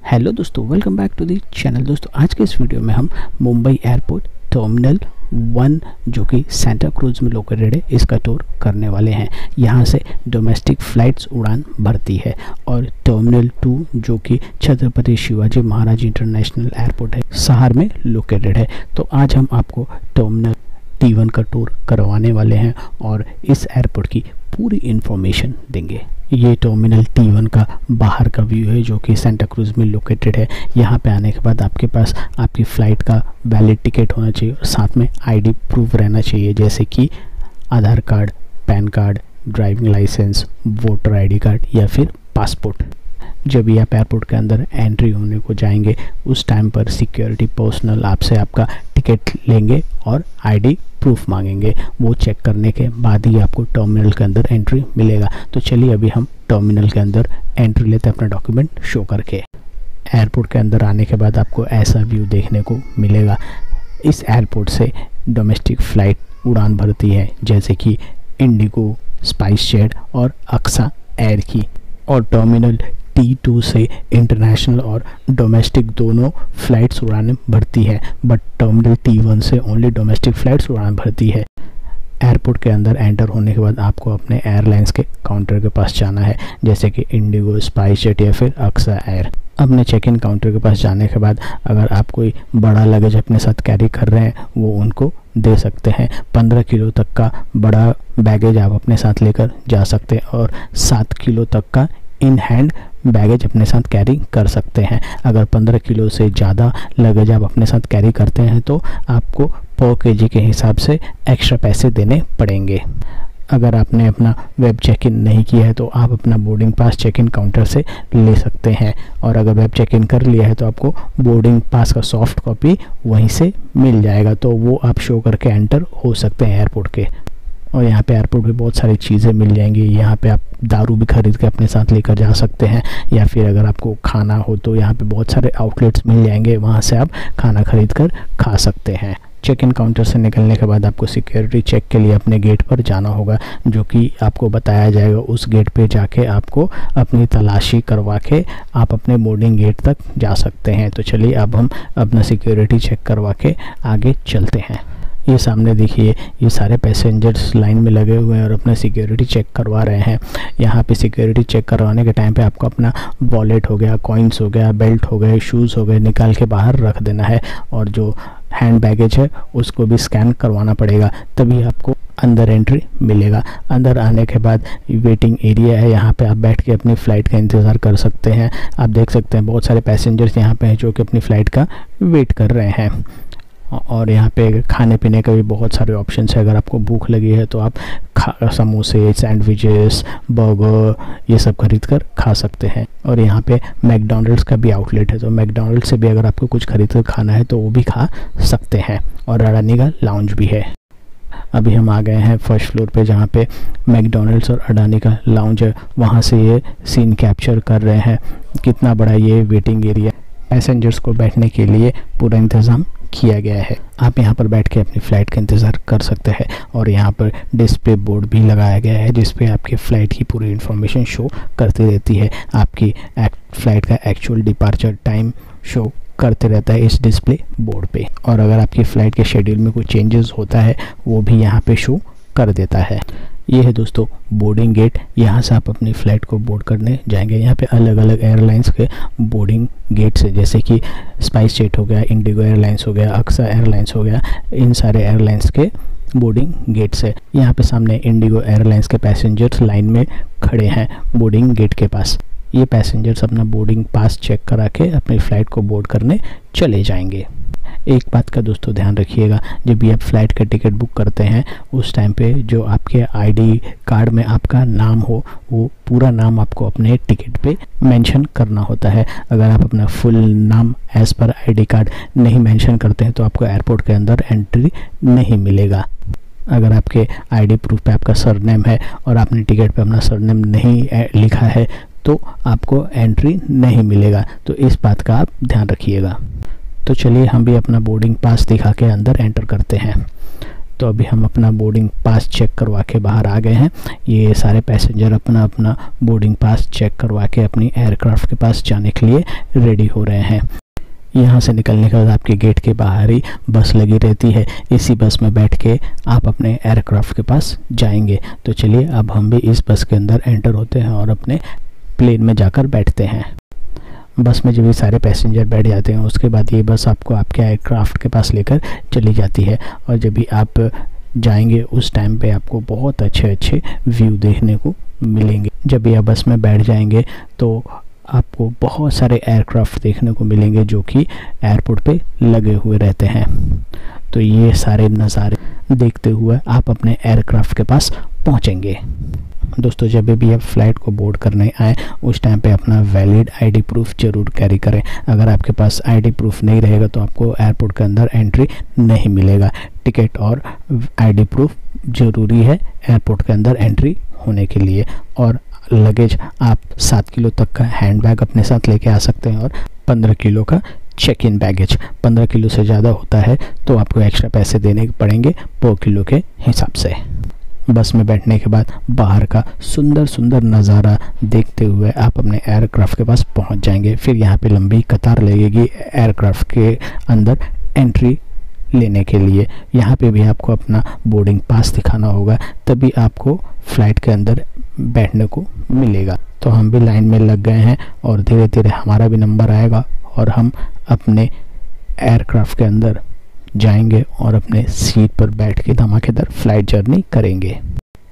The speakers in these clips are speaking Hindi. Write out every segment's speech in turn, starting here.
हेलो दोस्तों, welcome back to the channel. दोस्तों आज के इस वीडियो में हम मुंबई एयरपोर्ट टर्मिनल 1 जो कि सेंटा क्रूज में लोकेटेड है, इसका टूर करने वाले हैं। यहाँ से डोमेस्टिक फ़्लाइट्स उड़ान भरती है और टर्मिनल 2 जो कि छत्रपति शिवाजी महाराज इंटरनेशनल एयरपोर्ट है, सहार में लोकेटेड है। तो आज हम आपको टर्मिनल T1 का टूर करवाने वाले हैं और इस एयरपोर्ट की पूरी इन्फॉर्मेशन देंगे। ये टर्मिनल T1 का बाहर का व्यू है जो कि सेंटा क्रूज में लोकेटेड है। यहाँ पे आने के बाद आपके पास आपकी फ़्लाइट का वैलिड टिकट होना चाहिए और साथ में आईडी प्रूफ रहना चाहिए, जैसे कि Aadhaar card, PAN card, driving licence, voter ID card या फिर पासपोर्ट। जब भी आप एयरपोर्ट के अंदर एंट्री होने को जाएंगे उस टाइम पर सिक्योरिटी पर्सनल आपसे आपका टिकट लेंगे और आईडी प्रूफ मांगेंगे। वो चेक करने के बाद ही आपको टर्मिनल के अंदर एंट्री मिलेगा। तो चलिए अभी हम टर्मिनल के अंदर एंट्री लेते हैं अपना डॉक्यूमेंट शो करके। एयरपोर्ट के अंदर आने के बाद आपको ऐसा व्यू देखने को मिलेगा। इस एयरपोर्ट से डोमेस्टिक फ़्लाइट उड़ान भरती है, जैसे कि इंडिगो, स्पाइस जेट और अक्सा एयर की। और टर्मिनल T2 से इंटरनेशनल और डोमेस्टिक दोनों फ़्लाइट्स उड़ान भरती है, बट टर्मिनल T1 से ओनली डोमेस्टिक फ़्लाइट्स उड़ान भरती है। एयरपोर्ट के अंदर एंटर होने के बाद आपको अपने एयरलाइंस के काउंटर के पास जाना है, जैसे कि इंडिगो, स्पाइस जेट या फिर अक्सा एयर। अपने चेक इन काउंटर के पास जाने के बाद अगर आप कोई बड़ा लगेज अपने साथ कैरी कर रहे हैं वो उनको दे सकते हैं। 15 किलो तक का बड़ा बैगेज आप अपने साथ लेकर जा सकते हैं और 7 किलो तक का इन हैंड बैगेज अपने साथ कैरी कर सकते हैं। अगर 15 किलो से ज़्यादा लगेज आप अपने साथ कैरी करते हैं तो आपको पर केजी के हिसाब से एक्स्ट्रा पैसे देने पड़ेंगे। अगर आपने अपना वेब चेक इन नहीं किया है तो आप अपना boarding pass check in counter से ले सकते हैं, और अगर वेब चेक इन कर लिया है तो आपको बोर्डिंग पास का सॉफ्ट कॉपी वहीं से मिल जाएगा, तो वो आप शो करके एंटर हो सकते हैं एयरपोर्ट के। और यहाँ पे एयरपोर्ट पे बहुत सारी चीज़ें मिल जाएंगी। यहाँ पे आप दारू भी खरीद के अपने साथ लेकर जा सकते हैं, या फिर अगर आपको खाना हो तो यहाँ पे बहुत सारे आउटलेट्स मिल जाएंगे, वहाँ से आप खाना खरीद कर खा सकते हैं। चेक इन काउंटर से निकलने के बाद आपको सिक्योरिटी चेक के लिए अपने गेट पर जाना होगा, जो कि आपको बताया जाएगा। उस गेट पे जाके आपको अपनी तलाशी करवा के आप अपने बोर्डिंग गेट तक जा सकते हैं। तो चलिए अब हम अपना सिक्योरिटी चेक करवा के आगे चलते हैं। ये सामने देखिए, ये सारे पैसेंजर्स लाइन में लगे हुए हैं और अपना सिक्योरिटी चेक करवा रहे हैं। यहाँ पे सिक्योरिटी चेक करवाने के टाइम पे आपको अपना वॉलेट हो गया, कॉइन्स हो गया, बेल्ट हो गए, शूज़ हो गए निकाल के बाहर रख देना है, और जो हैंड बैगेज है उसको भी स्कैन करवाना पड़ेगा, तभी आपको अंदर एंट्री मिलेगा। अंदर आने के बाद वेटिंग एरिया है, यहाँ पे आप बैठ के अपनी फ़्लाइट का इंतज़ार कर सकते हैं। आप देख सकते हैं बहुत सारे पैसेंजर्स यहाँ पे हैं जो कि अपनी फ़्लाइट का वेट कर रहे हैं। और यहाँ पे खाने पीने का भी बहुत सारे ऑप्शंस है। अगर आपको भूख लगी है तो आप समोसे, सैंडविचेस, बर्गर ये सब खरीद कर खा सकते हैं। और यहाँ पे मैकडॉनल्ड्स का भी आउटलेट है, तो मैकडॉनल्ड्स से भी अगर आपको कुछ खरीद कर खाना है तो वो भी खा सकते हैं। और अडानी का लाउंज भी है। अभी हम आ गए हैं फर्स्ट फ्लोर पे, जहाँ पे मैकडॉनल्ड्स और अडानी का लाउंज है। वहाँ से ये सीन कैप्चर कर रहे हैं कितना बड़ा ये वेटिंग एरिया। पैसेंजर्स को बैठने के लिए पूरा इंतज़ाम किया गया है। आप यहाँ पर बैठ के अपनी फ़्लाइट का इंतज़ार कर सकते हैं। और यहाँ पर डिस्प्ले बोर्ड भी लगाया गया है, जिस पे आपकी फ़्लाइट की पूरी इन्फॉर्मेशन शो करती रहती है। आपकी फ़्लाइट का एक्चुअल डिपार्चर टाइम शो करते रहता है इस डिस्प्ले बोर्ड पे। और अगर आपकी फ़्लाइट के शेड्यूल में कोई चेंजेस होता है वो भी यहाँ पे शो कर देता है। ये है दोस्तों बोर्डिंग गेट, यहाँ से आप अपनी फ़्लाइट को बोर्ड करने जाएंगे। यहाँ पे अलग अलग एयरलाइंस के बोर्डिंग गेट्स है, जैसे कि स्पाइस जेट हो गया, इंडिगो एयरलाइंस हो गया, अक्सा एयरलाइंस हो गया। इन सारे एयरलाइंस के बोर्डिंग गेट्स है। यहाँ पे सामने इंडिगो एयरलाइंस के पैसेंजर्स लाइन में खड़े हैं बोर्डिंग गेट के पास। ये पैसेंजर्स अपना बोर्डिंग पास चेक करा के अपनी फ़्लाइट को बोर्ड करने चले जाएंगे। एक बात का दोस्तों ध्यान रखिएगा, जब भी आप फ़्लाइट का टिकट बुक करते हैं उस टाइम पे जो आपके आईडी कार्ड में आपका नाम हो वो पूरा नाम आपको अपने टिकट पे मेंशन करना होता है। अगर आप अपना फुल नाम एज़ पर आईडी कार्ड नहीं मेंशन करते हैं तो आपको एयरपोर्ट के अंदर एंट्री नहीं मिलेगा। अगर आपके आईडी प्रूफ पे आपका सरनेम है और आपने टिकट पे अपना सरनेम नहीं लिखा है तो आपको एंट्री नहीं मिलेगा। तो इस बात का आप ध्यान रखिएगा। तो चलिए हम भी अपना बोर्डिंग पास दिखा के अंदर एंटर करते हैं। तो अभी हम अपना बोर्डिंग पास चेक करवा के बाहर आ गए हैं। ये सारे पैसेंजर अपना अपना बोर्डिंग पास चेक करवा के अपनी एयरक्राफ्ट के पास जाने के लिए रेडी हो रहे हैं। यहाँ से निकलने के बाद आपके गेट के बाहर ही बस लगी रहती है। इसी बस में बैठ के आप अपने एयरक्राफ्ट के पास जाएंगे। तो चलिए अब हम भी इस बस के अंदर एंटर होते हैं और अपने प्लेन में जाकर बैठते हैं। बस में जब ये सारे पैसेंजर बैठ जाते हैं उसके बाद ये बस आपको आपके एयरक्राफ्ट के पास लेकर चली जाती है। और जब भी आप जाएंगे उस टाइम पे आपको बहुत अच्छे अच्छे व्यू देखने को मिलेंगे। जब भी आप बस में बैठ जाएंगे तो आपको बहुत सारे एयरक्राफ्ट देखने को मिलेंगे जो कि एयरपोर्ट पे लगे हुए रहते हैं। तो ये सारे नज़ारे देखते हुए आप अपने एयरक्राफ्ट के पास पहुंचेंगे। दोस्तों जब भी आप फ्लाइट को बोर्ड करने आए उस टाइम पे अपना वैलिड आईडी प्रूफ जरूर कैरी करें। अगर आपके पास आईडी प्रूफ नहीं रहेगा तो आपको एयरपोर्ट के अंदर एंट्री नहीं मिलेगा। टिकट और आईडी प्रूफ ज़रूरी है एयरपोर्ट के अंदर एंट्री होने के लिए। और लगेज आप 7 किलो तक का हैंड बैग अपने साथ लेके आ सकते हैं और 15 किलो का चेक इन बैगेज। 15 किलो से ज़्यादा होता है तो आपको एक्स्ट्रा पैसे देने पड़ेंगे पर किलो के हिसाब से। बस में बैठने के बाद बाहर का सुंदर सुंदर नज़ारा देखते हुए आप अपने एयरक्राफ्ट के पास पहुंच जाएंगे। फिर यहाँ पे लंबी कतार लगेगी एयरक्राफ्ट के अंदर एंट्री लेने के लिए। यहाँ पे भी आपको अपना बोर्डिंग पास दिखाना होगा तभी आपको फ़्लाइट के अंदर बैठने को मिलेगा। तो हम भी लाइन में लग गए हैं और धीरे धीरे हमारा भी नंबर आएगा और हम अपने एयरक्राफ्ट के अंदर जाएंगे और अपने सीट पर बैठ के धमाकेदार फ्लाइट जर्नी करेंगे।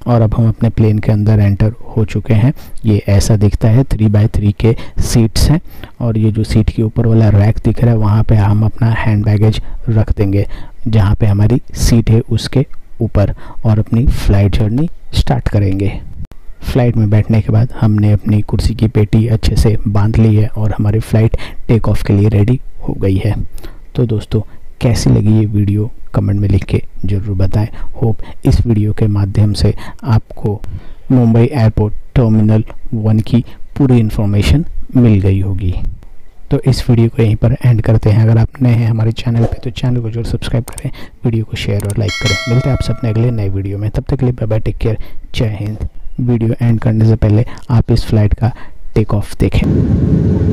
और अब हम अपने प्लेन के अंदर एंटर हो चुके हैं। ये ऐसा दिखता है 3x3 के सीट्स हैं और ये जो सीट के ऊपर वाला रैक दिख रहा है वहाँ पे हम अपना हैंड बैगेज रख देंगे जहाँ पे हमारी सीट है उसके ऊपर और अपनी फ़्लाइट जर्नी स्टार्ट करेंगे। फ़्लाइट में बैठने के बाद हमने अपनी कुर्सी की पेटी अच्छे से बांध ली है और हमारी फ़्लाइट टेक ऑफ के लिए रेडी हो गई है। तो दोस्तों कैसी लगी ये वीडियो कमेंट में लिख के ज़रूर बताएं। होप इस वीडियो के माध्यम से आपको मुंबई एयरपोर्ट टर्मिनल 1 की पूरी इन्फॉर्मेशन मिल गई होगी। तो इस वीडियो को यहीं पर एंड करते हैं। अगर आप नए हैं हमारे चैनल पे तो चैनल को जरूर सब्सक्राइब करें, वीडियो को शेयर और लाइक करें। मिलते हैं आपसे अपने अगले नए वीडियो में। तब तक के लिए बाय बाय, टेक केयर, जय हिंद। वीडियो एंड करने से पहले आप इस फ्लाइट का टेक ऑफ देखें।